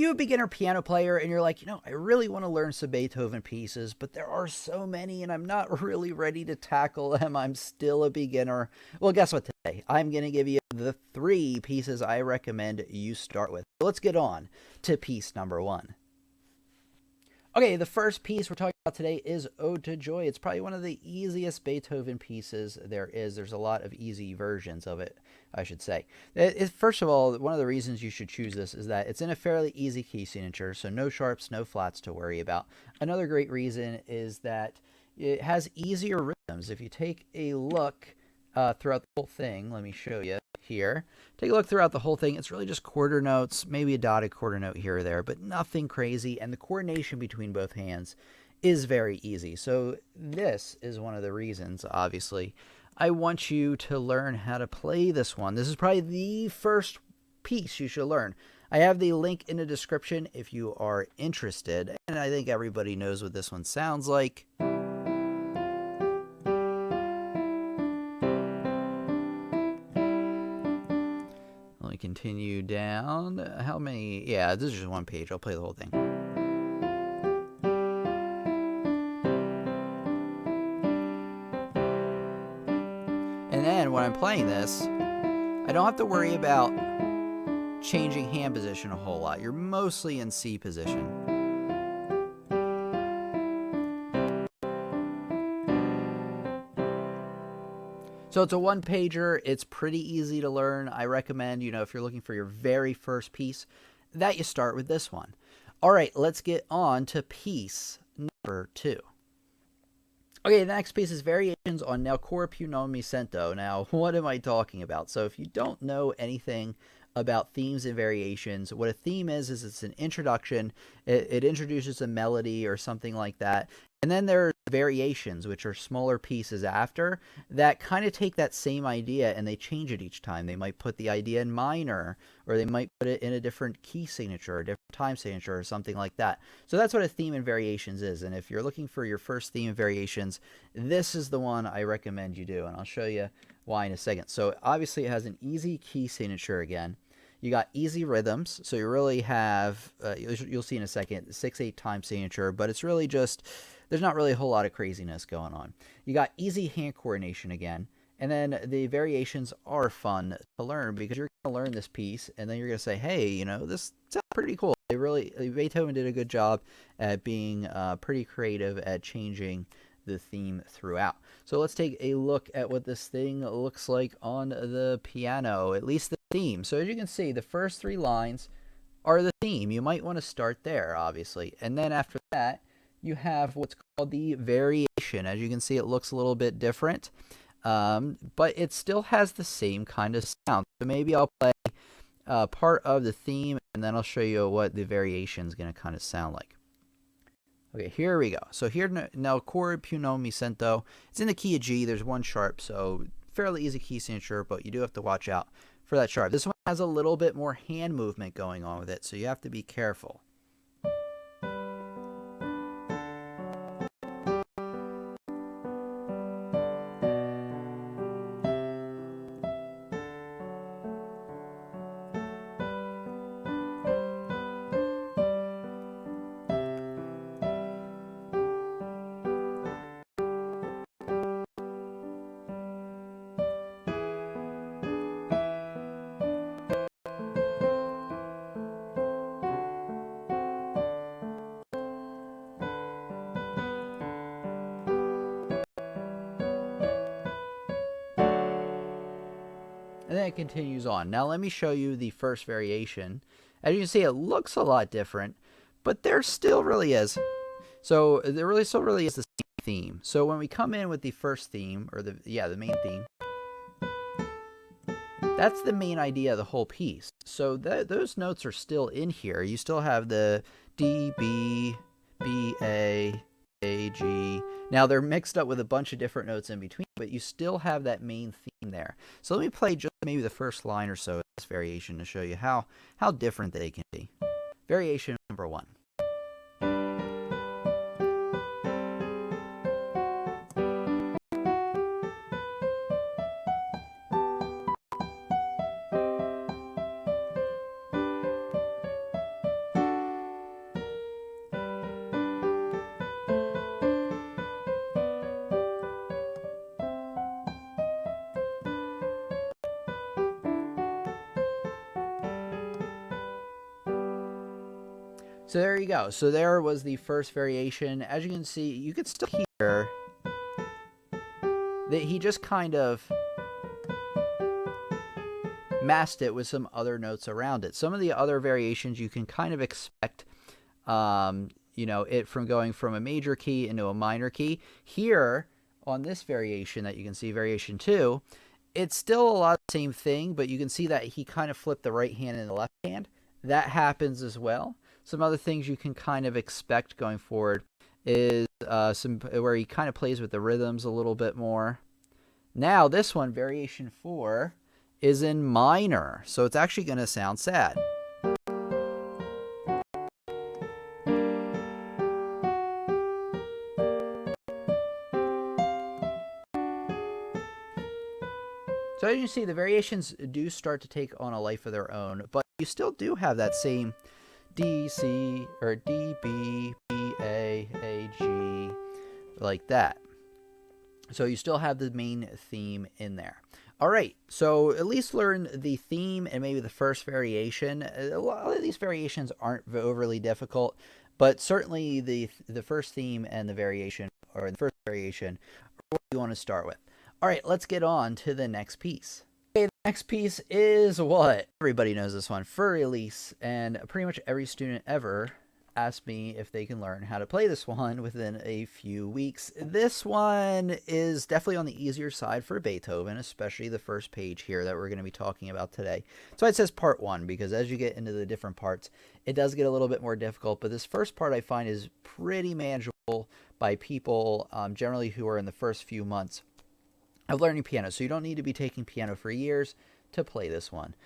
you a beginner piano player and you're like, I really want to learn some Beethoven pieces, but there are so many and I'm not really ready to tackle them. I'm still a beginner. Well, guess what today? I'm going to give you the 3 pieces I recommend you start with. So let's get on to piece number 1. Okay, the first piece we're talking about today is Ode to Joy. It's probably one of the easiest Beethoven pieces there is. There's a lot of easy versions of it, I should say. First of all, one of the reasons you should choose this is that it's in a fairly easy key signature, so no sharps, no flats to worry about. Another great reason is that it has easier rhythms. If you take a look throughout the whole thing, let me show you here. Take a look throughout the whole thing. It's really just quarter notes, maybe a dotted quarter note here or there, but nothing crazy. And the coordination between both hands is very easy. So this is one of the reasons, obviously, I want you to learn how to play this one. This is probably the first piece you should learn. I have the link in the description if you are interested. And I think everybody knows what this one sounds like. Continue down. How many? Yeah, this is just one page. I'll play the whole thing. And then when I'm playing this, I don't have to worry about changing hand position a whole lot. You're mostly in C position. So it's a one-pager. It's pretty easy to learn. I recommend, if you're looking for your very first piece, that you start with this one. All right, let's get on to piece number 2. Okay, the next piece is Variations on Nel Cor più non mi sento. Now, what am I talking about? So if you don't know anything about themes and variations, what a theme is it's an introduction. It introduces a melody or something like that. And then there are variations, which are smaller pieces after, that kind of take that same idea and they change it each time. They might put the idea in minor, or they might put it in a different key signature, or a different time signature, or something like that. So that's what a theme and variations is. And if you're looking for your first theme and variations, this is the one I recommend you do. And I'll show you why in a second. So obviously it has an easy key signature again. You got easy rhythms, so you really have, you'll see in a second, 6/8 time signature, but it's really just, there's not really a whole lot of craziness going on. You got easy hand coordination again, and then the variations are fun to learn because you're going to learn this piece, and then you're going to say, hey, this sounds pretty cool. Beethoven did a good job at being pretty creative at changing the theme throughout. So let's take a look at what this thing looks like on the piano, at least the theme. So as you can see, the first 3 lines are the theme. You might want to start there, obviously. And then after that, you have what's called the variation. As you can see, it looks a little bit different, but it still has the same kind of sound. So maybe I'll play part of the theme, and then I'll show you what the variation is going to kind of sound like. Okay, here we go. So here, Nel Cor più non mi sento. It's in the key of G. There's 1 sharp, so fairly easy key signature, but you do have to watch out for that sharp. This one has a little bit more hand movement going on with it, so you have to be careful. And then it continues on. Now let me show you the first variation. As you can see, it looks a lot different, but there still really is. So there still really is the same theme. So when we come in with the first theme, or the main theme, that's the main idea of the whole piece. So those notes are still in here. You still have the D, B, B, A, G. Now they're mixed up with a bunch of different notes in between, but you still have that main theme there. So let me play just maybe the first line or so of this variation to show you how different they can be. Variation number 1. So there you go. So there was the first variation. As you can see, you could still hear that he just kind of masked it with some other notes around it. Some of the other variations you can kind of expect, it from going from a major key into a minor key. Here, on this variation that you can see, variation 2, it's still a lot of the same thing, but you can see that he kind of flipped the right hand and the left hand. That happens as well. Some other things you can kind of expect going forward is some where he kind of plays with the rhythms a little bit more. Now this one, variation 4, is in minor, so it's actually going to sound sad. So as you see, the variations do start to take on a life of their own, but you still do have that same D, C, or D, B, B, A, G, like that. So you still have the main theme in there. All right, so at least learn the theme and maybe the first variation. A lot of these variations aren't overly difficult, but certainly the first theme and the variation, or the first variation, are what you want to start with. All right, let's get on to the next piece. Okay, the next piece is what? Everybody knows this one, for Elise, and pretty much every student ever asked me if they can learn how to play this one within a few weeks. This one is definitely on the easier side for Beethoven, especially the first page here that we're going to be talking about today. So it says part 1, because as you get into the different parts, it does get a little bit more difficult, but this first part I find is pretty manageable by people generally who are in the first few months of learning piano. So you don't need to be taking piano for years to play this one.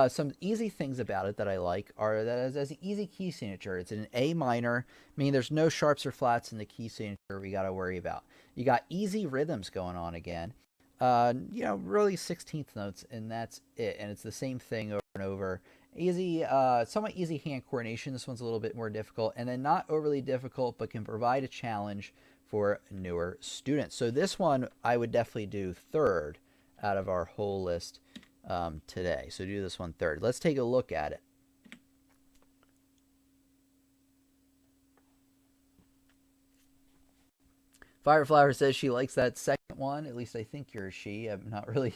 Some easy things about it that I like are that it has an easy key signature. It's in A minor, meaning there's no sharps or flats in the key signature we got to worry about. You got easy rhythms going on again. Really 16th notes, and that's it. And it's the same thing over and over. Easy, somewhat easy hand coordination. This one's a little bit more difficult, and then not overly difficult, but can provide a challenge for newer students. So this one I would definitely do third out of our whole list today. So do this one third. Let's take a look at it. Fireflower says she likes that second one. At least I think you're a she. I'm not really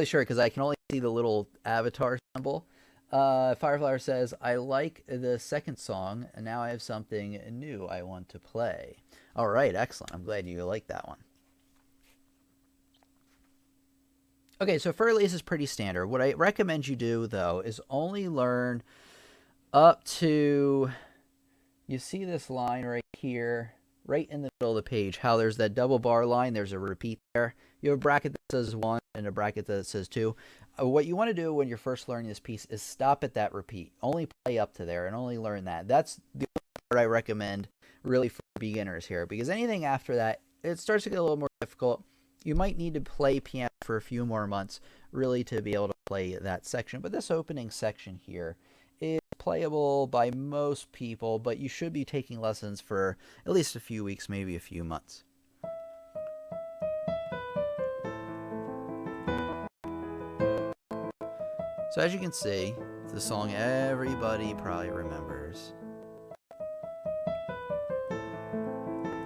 sure because I can only see the little avatar symbol. Fireflower says, I like the second song, and now I have something new I want to play. All right, excellent. I'm glad you like that one. Okay, so for Elise is pretty standard. What I recommend you do, though, is only learn up to, you see this line right here, right in the middle of the page, how there's that double bar line, there's a repeat there. You have a bracket that says 1 and a bracket that says 2. What you want to do when you're first learning this piece is stop at that repeat. Only play up to there and only learn that. That's the part I recommend really for beginners here, because anything after that, it starts to get a little more difficult. You might need to play piano for a few more months really to be able to play that section. But this opening section here is playable by most people, but you should be taking lessons for at least a few weeks, maybe a few months. So as you can see, it's a song everybody probably remembers.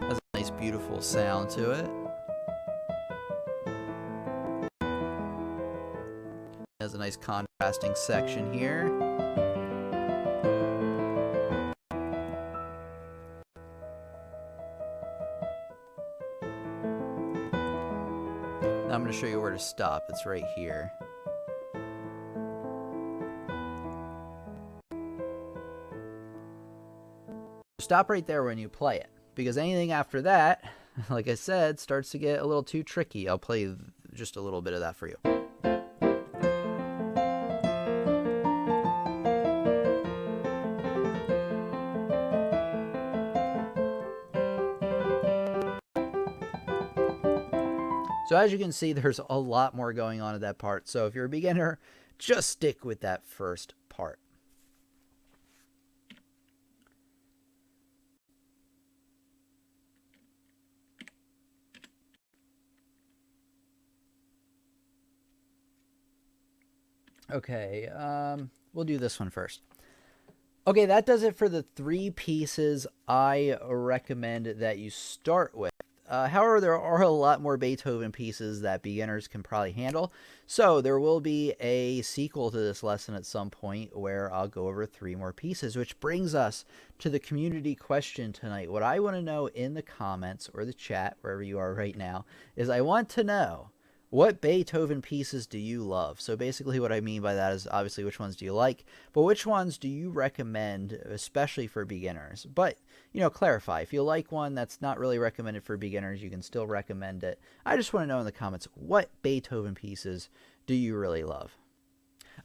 Has a nice beautiful sound to it. Has a nice contrasting section here. Now I'm going to show you where to stop. It's right here. Stop right there when you play it, because anything after that, like I said, starts to get a little too tricky. I'll play just a little bit of that for you. So as you can see, there's a lot more going on at that part. So if you're a beginner, just stick with that first part. Okay, we'll do this one first. Okay, that does it for the 3 pieces I recommend that you start with. However, there are a lot more Beethoven pieces that beginners can probably handle. So there will be a sequel to this lesson at some point where I'll go over 3 more pieces, which brings us to the community question tonight. What I want to know in the comments or the chat, wherever you are right now, is I want to know, what Beethoven pieces do you love? So basically what I mean by that is obviously which ones do you like, but which ones do you recommend, especially for beginners? But, clarify. If you like one that's not really recommended for beginners, you can still recommend it. I just want to know in the comments, what Beethoven pieces do you really love?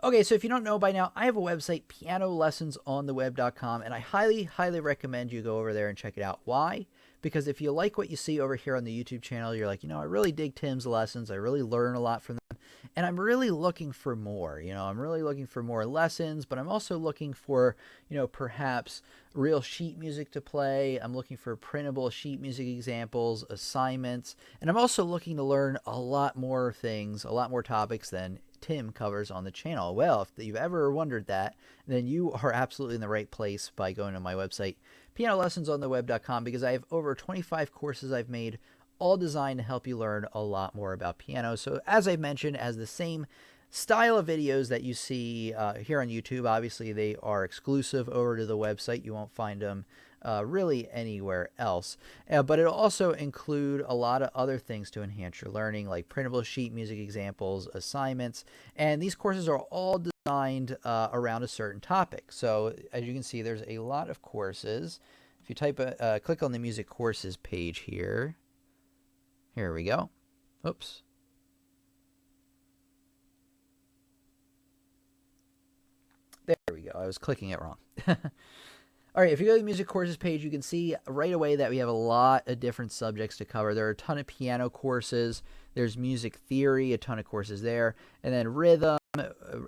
Okay, so if you don't know by now, I have a website, pianolessonsontheweb.com, and I highly, highly recommend you go over there and check it out. Why? Because if you like what you see over here on the YouTube channel, you're like, I really dig Tim's lessons. I really learn a lot from them. And I'm really looking for more. I'm really looking for more lessons, but I'm also looking for, perhaps real sheet music to play. I'm looking for printable sheet music examples, assignments, and I'm also looking to learn a lot more things, a lot more topics than Tim covers on the channel. Well, if you've ever wondered that, then you are absolutely in the right place by going to my website, pianolessonsontheweb.com, because I have over 25 courses I've made, all designed to help you learn a lot more about piano. So as I mentioned, as the same style of videos that you see here on YouTube, obviously they are exclusive over to the website. You won't find them really anywhere else. But it'll also include a lot of other things to enhance your learning, like printable sheet music examples, assignments, and these courses are all designed around a certain topic. So as you can see, there's a lot of courses. If you click on the music courses page here, here we go. Oops. There we go. I was clicking it wrong. All right, if you go to the music courses page, you can see right away that we have a lot of different subjects to cover. There are a ton of piano courses. There's music theory, a ton of courses there. And then rhythm,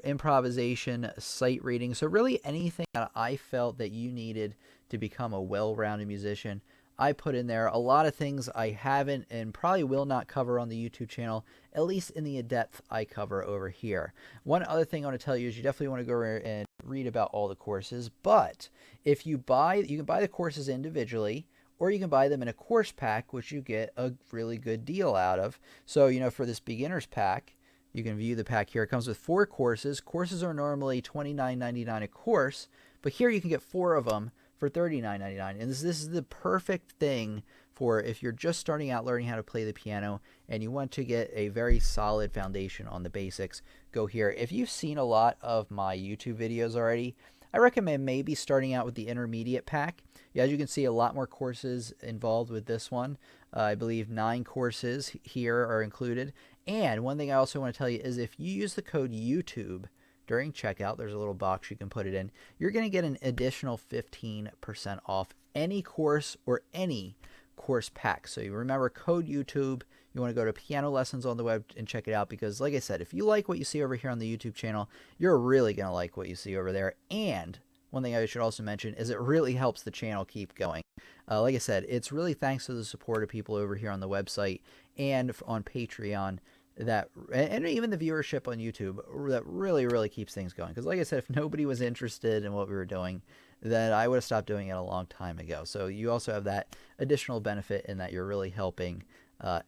improvisation, sight reading. So really anything that I felt that you needed to become a well-rounded musician, I put in there. A lot of things I haven't and probably will not cover on the YouTube channel, at least in the depth I cover over here. One other thing I want to tell you is you definitely want to go and read about all the courses, but if you can buy the courses individually, or you can buy them in a course pack, which you get a really good deal out of. So, for this beginner's pack, you can view the pack here. It comes with 4 courses. Courses are normally $29.99 a course, but here you can get 4 of them for $39.99. And this is the perfect thing for if you're just starting out learning how to play the piano and you want to get a very solid foundation on the basics. Go here. If you've seen a lot of my YouTube videos already, I recommend maybe starting out with the intermediate pack. Yeah, as you can see, a lot more courses involved with this one. I believe 9 courses here are included. And one thing I also want to tell you is if you use the code YouTube during checkout, there's a little box you can put it in, you're going to get an additional 15% off any course or any course pack. So you remember code YouTube. You want to go to Piano Lessons on the Web and check it out because, like I said, if you like what you see over here on the YouTube channel, you're really going to like what you see over there. And one thing I should also mention is it really helps the channel keep going. Like I said, it's really thanks to the support of people over here on the website and on Patreon and even the viewership on YouTube that really keeps things going. Because like I said, if nobody was interested in what we were doing, then I would have stopped doing it a long time ago. So you also have that additional benefit in that you're really helping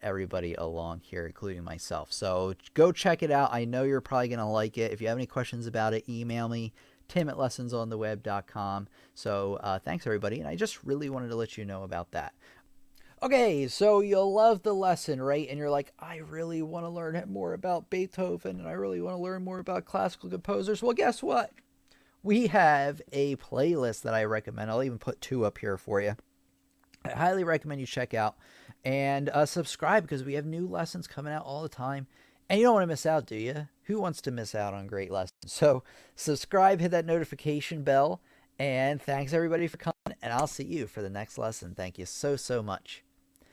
everybody along here, including myself. So go check it out. I know you're probably going to like it. If you have any questions about it, email me, tim@lessonsontheweb.com. So thanks, everybody. And I just really wanted to let you know about that. Okay, so you'll love the lesson, right? And you're like, I really want to learn more about Beethoven and I really want to learn more about classical composers. Well, guess what? We have a playlist that I recommend. I'll even put 2 up here for you. I highly recommend you check out and subscribe because we have new lessons coming out all the time. And you don't want to miss out, do you? Who wants to miss out on great lessons? So subscribe, hit that notification bell, and thanks everybody for coming, and I'll see you for the next lesson. Thank you so much.